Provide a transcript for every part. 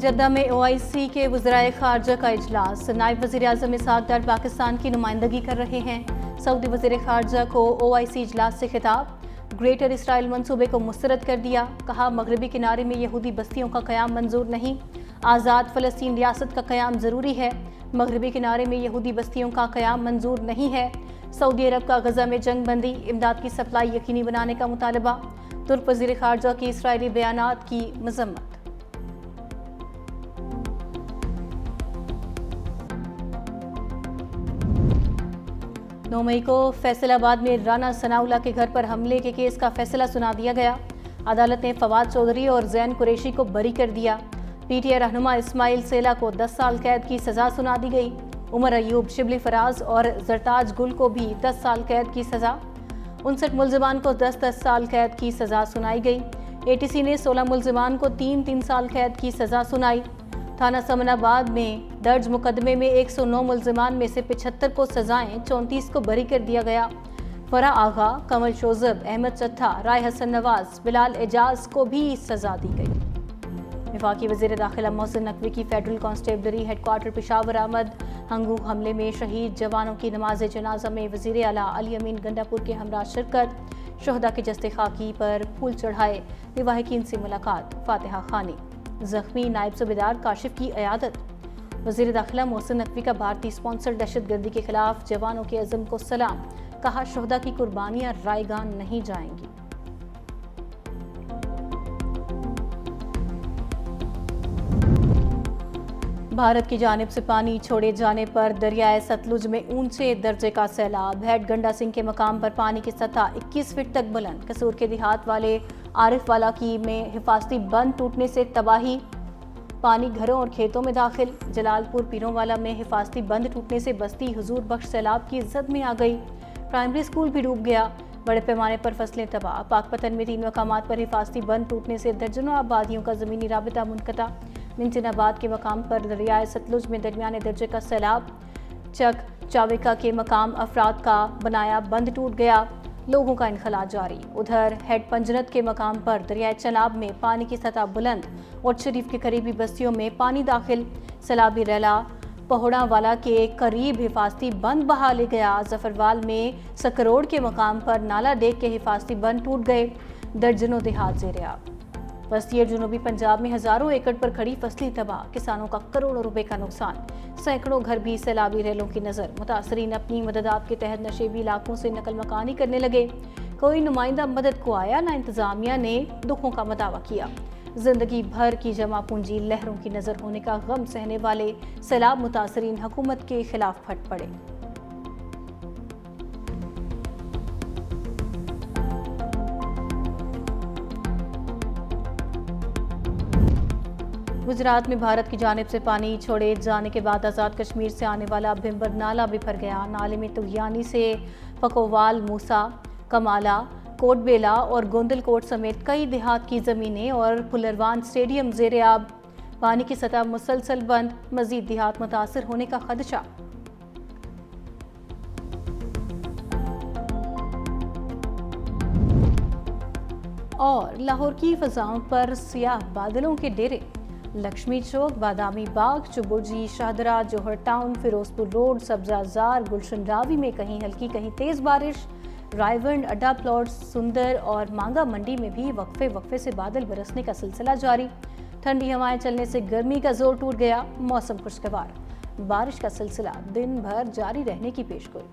जद्दा में OIC के वज़राए ख़ारजा का इजलास। नायब वज़ीर आज़म इसहाक़ डार पाकिस्तान की नुमाइंदगी कर रहे हैं। सऊदी वज़ीर ख़ारजा को OIC इजलास से खिताब। ग्रेटर इसराइल मंसूबे को मुस्तरद कर दिया। कहा, मगरबी किनारे में यहूदी बस्तियों का क़याम मंजूर नहीं, आज़ाद फ़लस्तीन रियासत का क़याम ज़रूरी है। मगरबी किनारे में यहूदी बस्तियों का क़याम मंजूर नहीं है। सऊदी अरब का गज़ा में जंग बंदी, इमदाद की सप्लाई यकीनी बनाने का मुतालबा। तुर्क वज़ीर ख़ारजा की इसराइली बयानात की मज़म्मत। 9 मई को फैसलाबाद में राना सनाउल्लाह के घर पर हमले के केस का फैसला सुना दिया गया। अदालत ने फवाद चौधरी और जैन कुरैशी को बरी कर दिया। PTI रहनुमा इस्माइल सेला को 10 साल कैद की सज़ा सुना दी गई। उमर अयूब, शिबली फराज और जरताज गुल को भी 10 साल कैद की सज़ा। 59 मुल्ज़िमान को 10-10 साल कैद की सज़ा सुनाई गई। ATC ने 16 मुल्ज़िमान को 3-3 साल कैद की सज़ा सुनाई। थाना समनाबाद में दर्ज मुकदमे में 109 मुल्ज़िमान में से 75 को सजाएं, 34 को बरी कर दिया गया। फरा आगा, कमल शोजब, अहमद चट्ठा, राय हसन नवाज, बिलाल एजाज को भी सजा दी गई। वफाकी वज़ीर दाखिला मोहसिन नकवी की फेडरल कांस्टेबलरी हेडक्वार्टर पेशावर आमद। हंगू हमले में शहीद जवानों की नमाज जनाजा में वज़ीर आला अली अमीन गंडापुर के हमरा शिरकत। शहदा के जस्ते खाकी पर फूल चढ़ाए। लिवाहिकीन से मुलाकात, फातिहा खानी। जख्मी नायब सूबेदार काशिफ की अयादत। वज़ीर दाखिला मोहसिन नकवी का भारतीय स्पॉन्सर दहशत गर्दी के खिलाफ जवानों के अज़म को सलाम। कहा, शहदा की कुर्बानियां रायगान नहीं जाएंगी। भारत की जानिब से पानी छोड़े जाने पर दरियाए सतलुज में ऊंचे दर्जे का सैलाब। हेड गंडा सिंह के मकाम पर पानी की सतह 21 फीट तक बुलंद। कसूर के देहात वाले आरिफ वाला की में हिफाजती बंद टूटने से तबाही, पानी घरों और खेतों में दाखिल। जलालपुर पीरोंवाला में हिफाजती बंद टूटने से बस्ती हुजूर बख्श सैलाब की जद में आ गई। प्राइमरी स्कूल भी डूब गया। बड़े पैमाने पर फसलें तबाह। पाकपतन में 3 मकामात पर हिफाजती बंद टूटने से दर्जनों आबादियों का ज़मीनी राबिता मुनक़ता। मिंचनाबाद के मकाम पर दरियाए सतलुज में दरमियाने दर्जे का सैलाब। चक चाविका के मकाम अफराद का बनाया बंद टूट गया। लोगों का इनखला जारी। उधर हेड पंजनत के मकाम पर दरियाए चनाब में पानी की सतह बुलंद और शरीफ के करीबी बस्तियों में पानी दाखिल। सैलाबी रैला पहोड़ा वाला के करीब हिफाजती बंद बहा ले गया। जफरवाल में सकरोड़ के मकाम पर नाला डेक के हिफाजती बंद टूट गए। दर्जनों देहात ज़ेरे आब। वस्ती और जुनूबी पंजाब में हजारों एकड़ पर खड़ी फसलें तबाह। किसानों का करोड़ों रुपए का नुकसान। सैकड़ों घर भी सैलाबी रेलों की नजर। मुतासरीन अपनी मददात के तहत नशेबी इलाकों से नकल मकानी करने लगे। कोई नुमाइंदा मदद को आया ना इंतजामिया ने दुखों का मदावा किया। जिंदगी भर की जमा पूंजी लहरों की नजर होने का गम सहने वाले सैलाब मुतासरीन हुकूमत के खिलाफ फट पड़े। गुजरात में भारत की जानिब से पानी छोड़े जाने के बाद आज़ाद कश्मीर से आने वाला भिम्बर नाला बिफर गया। नाले में तुगियानी से फकोवाल, मूसा, कमाला, कोटबेला और गोंदलकोट समेत कई देहात की ज़मीनें और फुलरवान स्टेडियम ज़ेरे आब। पानी की सतह मुसलसल बंद। मजीद देहात मुतासर होने का खदशा। और लाहौर की फजाओं पर सियाह बादलों के डेरे। लक्ष्मी चौक, बादामी बाग, चुबुर्जी, शाहदरा, जौहर टाउन, फिरोजपुर रोड, सब्जाजार, गुलशन रावी में कहीं हल्की कहीं तेज बारिश। रायवंड, अड्डा प्लॉट, सुंदर और मांगा मंडी में भी वक्फे वक्फे से बादल बरसने का सिलसिला जारी। ठंडी हवाएं चलने से गर्मी का जोर टूट गया। मौसम खुशगवार। बारिश का सिलसिला दिन भर जारी रहने की पेशगोई।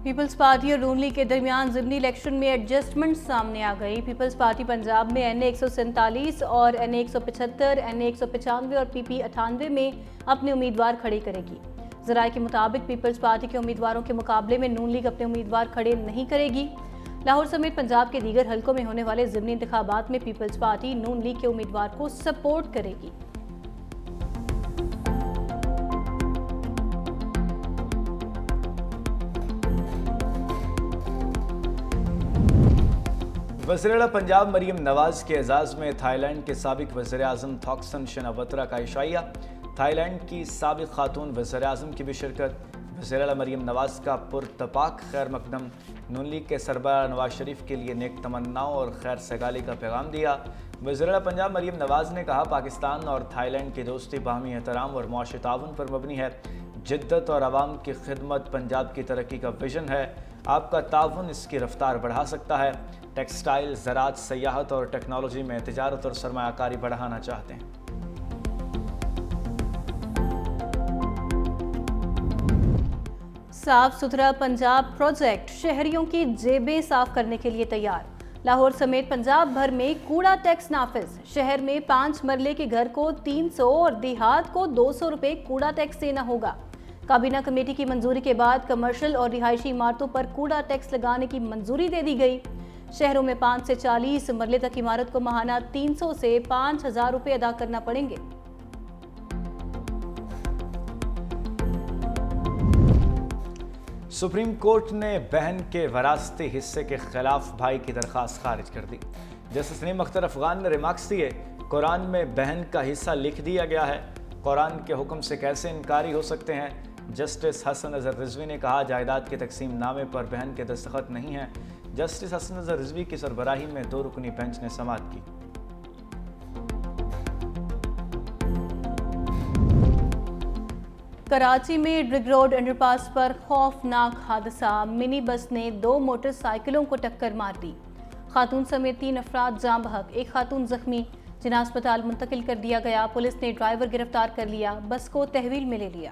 पीपल्स पार्टी और नून लीग के दरमियान ज़िमनी इलेक्शन में एडजस्टमेंट सामने आ गई। पीपल्स पार्टी पंजाब में NA 147 और NA 175, NA 195 और PP 98 में अपने उम्मीदवार खड़े करेगी। ज़राए के मुताबिक पीपल्स पार्टी के उम्मीदवारों के मुकाबले में नून लीग अपने उम्मीदवार खड़े नहीं करेगी। लाहौर समेत पंजाब के दीगर हलकों में होने वाले ज़िमनी इंतखाबात में पीपल्स पार्टी नून लीग के उम्मीदवार को सपोर्ट करेगी। वज़ीर-ए-आला पंजाब मरीम नवाज के एजाज़ में थाईलैंड के साबिक वज़ीर-ए-आज़म थॉकसन शिनावत्रा का इशाइया। थाईलैंड की साबिक खातून वज़ीर-ए-आज़म की भी शिरकत। وزیر اعلیٰ مریم نواز کا پرتپاک خیر مقدم، نون لیگ کے سربراہ نواز شریف کے لیے نیک تمناؤں اور خیر سگالی کا پیغام دیا۔ وزیر اعلیٰ پنجاب مریم نواز نے کہا، پاکستان اور تھائی لینڈ کی دوستی باہمی احترام اور معاشی تعاون پر مبنی ہے۔ جدت اور عوام کی خدمت پنجاب کی ترقی کا ویژن ہے۔ آپ کا تعاون اس کی رفتار بڑھا سکتا ہے۔ ٹیکسٹائل، زراعت، سیاحت اور ٹیکنالوجی میں تجارت اور سرمایہ کاری بڑھانا چاہتے ہیں۔ صاف ستھرا پنجاب پروجیکٹ شہریوں کی جیبیں صاف کرنے کے لیے تیار۔ لاہور سمیت پنجاب بھر میں کوڑا ٹیکس نافذ۔ شہر میں 5 مرلے کے گھر کو 300 اور دیہات کو 200 روپے کوڑا ٹیکس دینا ہوگا۔ کابینہ کمیٹی کی منظوری کے بعد کمرشل اور رہائشی عمارتوں پر کوڑا ٹیکس لگانے کی منظوری دے دی گئی۔ شہروں میں 5 سے 40 مرلے تک عمارت کو ماہانہ 300 سے 5000 روپے ادا کرنا پڑیں گے۔ سپریم کورٹ نے بہن کے وراثتی حصے کے خلاف بھائی کی درخواست خارج کر دی۔ جسٹس نعیم اختر افغان نے ریمارکس دیے، قرآن میں بہن کا حصہ لکھ دیا گیا ہے، قرآن کے حکم سے کیسے انکاری ہو سکتے ہیں؟ جسٹس حسن اظہر رضوی نے کہا، جائیداد کے تقسیم نامے پر بہن کے دستخط نہیں ہیں۔ جسٹس حسن اظہر رضوی کی سربراہی میں 2 رکنی بینچ نے سماعت کی۔ کراچی میں ڈرگ روڈ انڈر پاس پر خوفناک حادثہ، منی بس نے 2 موٹر سائیکلوں کو ٹکر مار دی۔ خاتون سمیت 3 افراد جاں بحق، ایک خاتون زخمی، جنہیں ہسپتال منتقل کر دیا گیا۔ پولیس نے ڈرائیور گرفتار کر لیا، بس کو تحویل میں لے لیا۔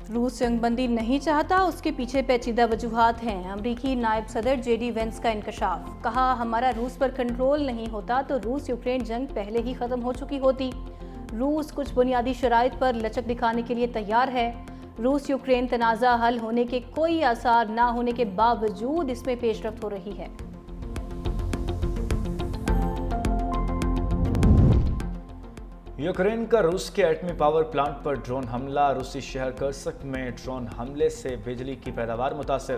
روس جنگ بندی نہیں چاہتا، اس کے پیچھے پیچیدہ وجوہات ہیں۔ امریکی نائب صدر جے ڈی وینس کا انکشاف، کہا، ہمارا روس پر کنٹرول نہیں ہوتا تو روس یوکرین جنگ پہلے ہی ختم ہو چکی ہوتی۔ روس کچھ بنیادی شرائط پر لچک دکھانے کے لیے تیار ہے۔ روس یوکرین تنازع حل ہونے کے کوئی آثار نہ ہونے کے باوجود اس میں پیش رفت ہو رہی ہے۔ یوکرین کا روس کے ایٹمی پاور پلانٹ پر ڈرون حملہ، روسی شہر کرسک میں ڈرون حملے سے بجلی کی پیداوار متاثر۔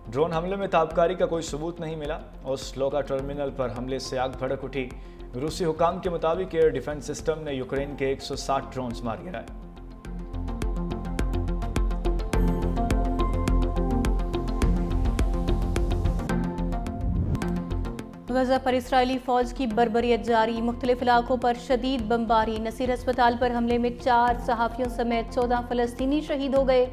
ڈرون حملے میں تابکاری کا کوئی ثبوت نہیں ملا۔ اوسلوگا ٹرمینل پر حملے سے آگ بھڑک اٹھی۔ روسی حکام کے مطابق ایئر ڈیفنس سسٹم نے یوکرین کے 160 ڈرونز مار گرائے۔ غزہ پر اسرائیلی فوج کی بربریت جاری، مختلف علاقوں پر شدید بمباری۔ نصیر اسپتال پر حملے میں 4 صحافیوں سمیت 14 فلسطینی شہید ہو گئے۔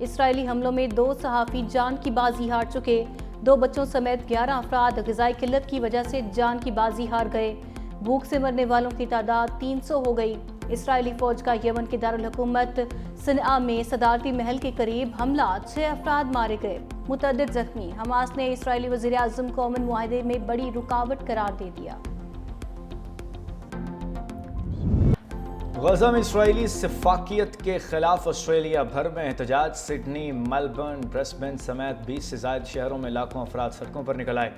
اسرائیلی حملوں میں 2 صحافی جان کی بازی ہار چکے۔ 2 بچوں سمیت 11 افراد غذائی قلت کی وجہ سے جان کی بازی ہار گئے۔ بھوک سے مرنے والوں کی تعداد 300 ہو گئی۔ اسرائیلی فوج کا یمن کے دارالحکومت صنعا میں صدارتی محل کے قریب حملہ، 6 افراد مارے گئے، متعدد زخمی۔ حماس نے اسرائیلی وزیر اعظم کو امن معاہدے میں بڑی رکاوٹ قرار دے دیا۔ غزہ میں اسرائیلی سفاکیت کے خلاف آسٹریلیا بھر میں احتجاج۔ سڈنی، میلبرن، برسبن سمیت 20 سے زائد شہروں میں لاکھوں افراد سڑکوں پر نکل آئے۔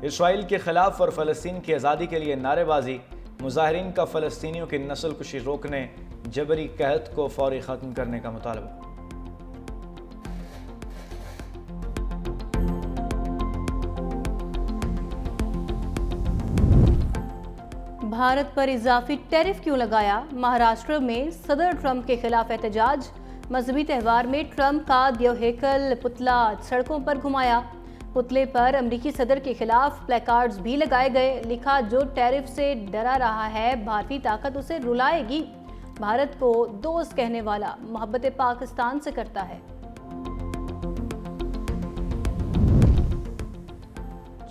اسرائیل کے خلاف اور فلسطین کی آزادی کے لیے نعرے بازی۔ مظاہرین کا فلسطینیوں کی نسل کشی روکنے، جبری قحط کو فوری ختم کرنے کا مطالبہ۔ بھارت پر اضافی ٹیرف کیوں لگایا؟ مہاراشٹر میں صدر ٹرمپ کے خلاف احتجاج۔ مذہبی تہوار میں ٹرمپ کا دیو ہیکل پتلا سڑکوں پر گھمایا۔ پتلے پر امریکی صدر کے خلاف پلے کارڈز بھی لگائے گئے۔ لکھا، جو ٹیرف سے ڈرا رہا ہے، بھارتی طاقت اسے رلائے گی۔ بھارت کو دوست کہنے والا محبت پاکستان سے کرتا ہے۔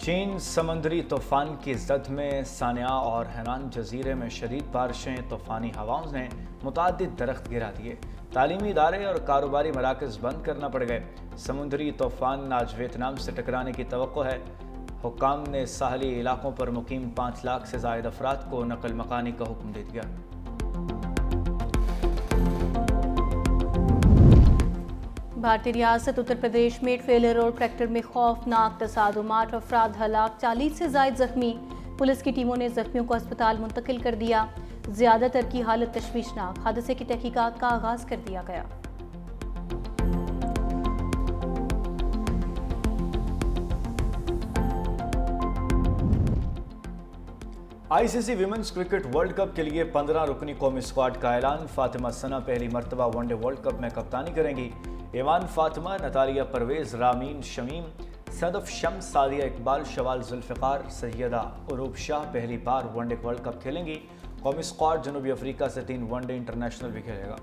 چین سمندری طوفان کی زد میں، سانیا اور ہینان جزیرے میں شدید بارشیں، طوفانی ہواؤں نے متعدد درخت گرا دیے۔ تعلیمی ادارے اور کاروباری مراکز بند کرنا پڑ گئے۔ سمندری طوفان آج ویتنام سے ٹکرانے کی توقع ہے۔ حکام نے ساحلی علاقوں پر مقیم 5 لاکھ سے زائد افراد کو نقل مکانی کا حکم دے دیا۔ بھارتی ریاست اتر پردیش میں ٹریلر اور ٹریکٹر میں خوفناک تصادم، 8 افراد ہلاک، 40 سے زائد زخمی۔ پولیس کی ٹیموں نے زخمیوں کو اسپتال منتقل کر دیا۔ زیادہ تر کی حالت تشویشناک۔ حادثے کی تحقیقات کا آغاز کر دیا گیا۔ ICC women's cricket world cup کے لیے 15 رکنی قومی اسکواڈ کا اعلان۔ فاطمہ ثنا پہلی مرتبہ ون ڈے ورلڈ کپ میں کپتانی کریں گی۔ ایوان فاطمہ، نتالیہ پرویز، رامین شمیم، صدف شمس، سعدیہ اقبال، شوال ذوالفقار، سیدہ عروب شاہ پہلی bar one day world cup کھیلیں گی۔ قومی اسکواڈ جنوبی افریقہ سے 3 ون ڈے انٹرنیشنل بھی کھیلے گا۔